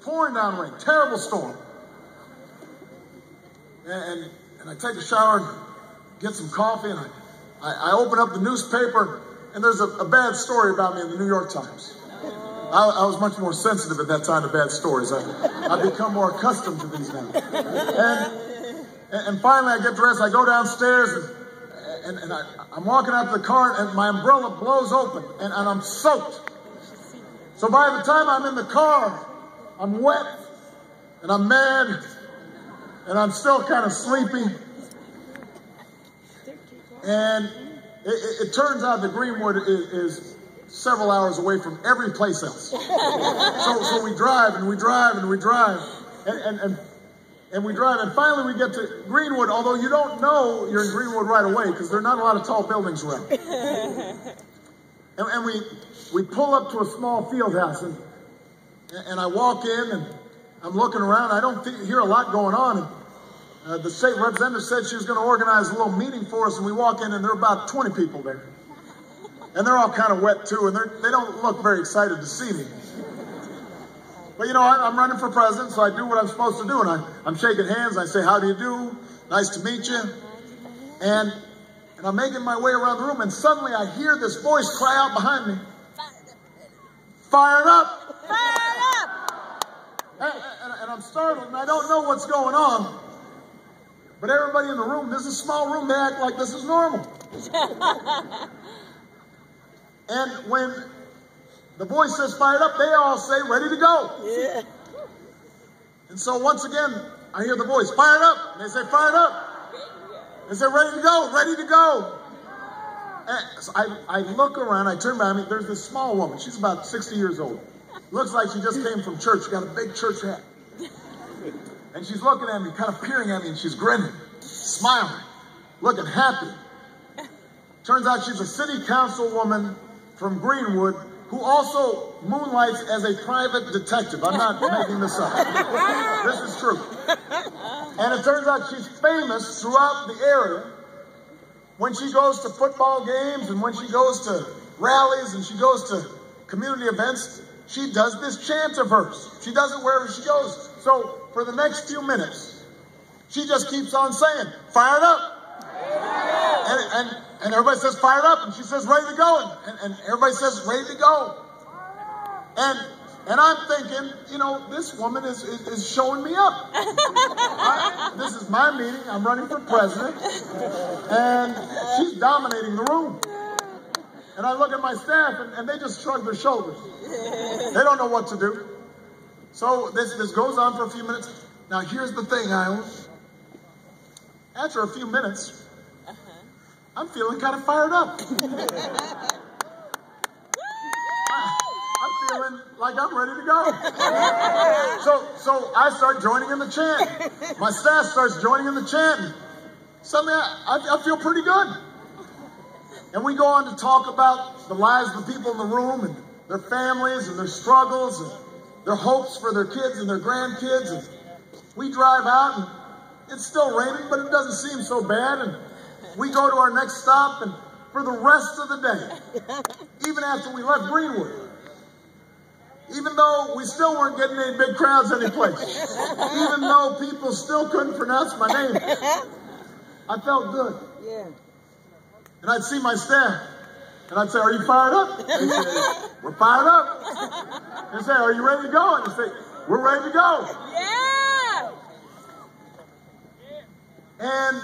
pouring down rain, terrible storm. And I take a shower and get some coffee, and I open up the newspaper, and there's a bad story about me in the New York Times. I was much more sensitive at that time to bad stories. I've become more accustomed to these now. And finally I get dressed, I go downstairs, and I'm walking out to the car, and my umbrella blows open, and I'm soaked. So by the time I'm in the car, I'm wet, and I'm mad, and I'm still kind of sleepy. And it turns out that Greenwood is several hours away from every place else. So we drive, and we drive, and we drive, and we drive, and finally we get to Greenwood, although you don't know you're in Greenwood right away, because there are not a lot of tall buildings around. And we pull up to a small field house, and I walk in, and I'm looking around. I don't hear a lot going on. And the state representative said she was going to organize a little meeting for us, and we walk in, and there are about 20 people there. And they're all kind of wet, too, and they don't look very excited to see me. But, you know, I'm running for president, so I do what I'm supposed to do, and I'm shaking hands, and I say, how do you do? Nice to meet you. And I'm making my way around the room, and suddenly I hear this voice cry out behind me. Fired up! Fired up! And I'm startled, and I don't know what's going on. But everybody in the room, this is a small room, they act like this is normal. And when the voice says fired up, they all say ready to go. Yeah. And so once again, I hear the voice, fired up. And they say fired up. They say ready to go, ready to go. And so I look around, I turn behind me, there's this small woman. She's about 60 years old. Looks like she just came from church. She got a big church hat. And she's looking at me, kind of peering at me, and she's grinning, smiling, looking happy. Turns out she's a city councilwoman from Greenwood who also moonlights as a private detective. I'm not making this up. This is true. And it turns out she's famous throughout the area. When she goes to football games and when she goes to rallies and she goes to community events, she does this chant of hers. She does it wherever she goes. So for the next few minutes, she just keeps on saying, fired up. And everybody says, fired up. And she says, ready to go. And everybody says, ready to go. And I'm thinking, you know, this woman is showing me up. This is my meeting. I'm running for president. And she's dominating the room. And I look at my staff, and they just shrug their shoulders. They don't know what to do. So this goes on for a few minutes. Now, here's the thing, Iowa. After a few minutes, I'm feeling kind of fired up. I'm feeling like I'm ready to go. So I start joining in the chant. My staff starts joining in the chant. And suddenly I feel pretty good. And we go on to talk about the lives of the people in the room and their families and their struggles and their hopes for their kids and their grandkids. And we drive out, and it's still raining, but it doesn't seem so bad. And we go to our next stop, and for the rest of the day, even after we left Greenwood, even though we still weren't getting any big crowds anyplace, even though people still couldn't pronounce my name, I felt good. Yeah. And I'd see my staff, and I'd say, are you fired up? And they'd say, we're fired up. And I'd say, are you ready to go? And they'd say, we're ready to go. Yeah. And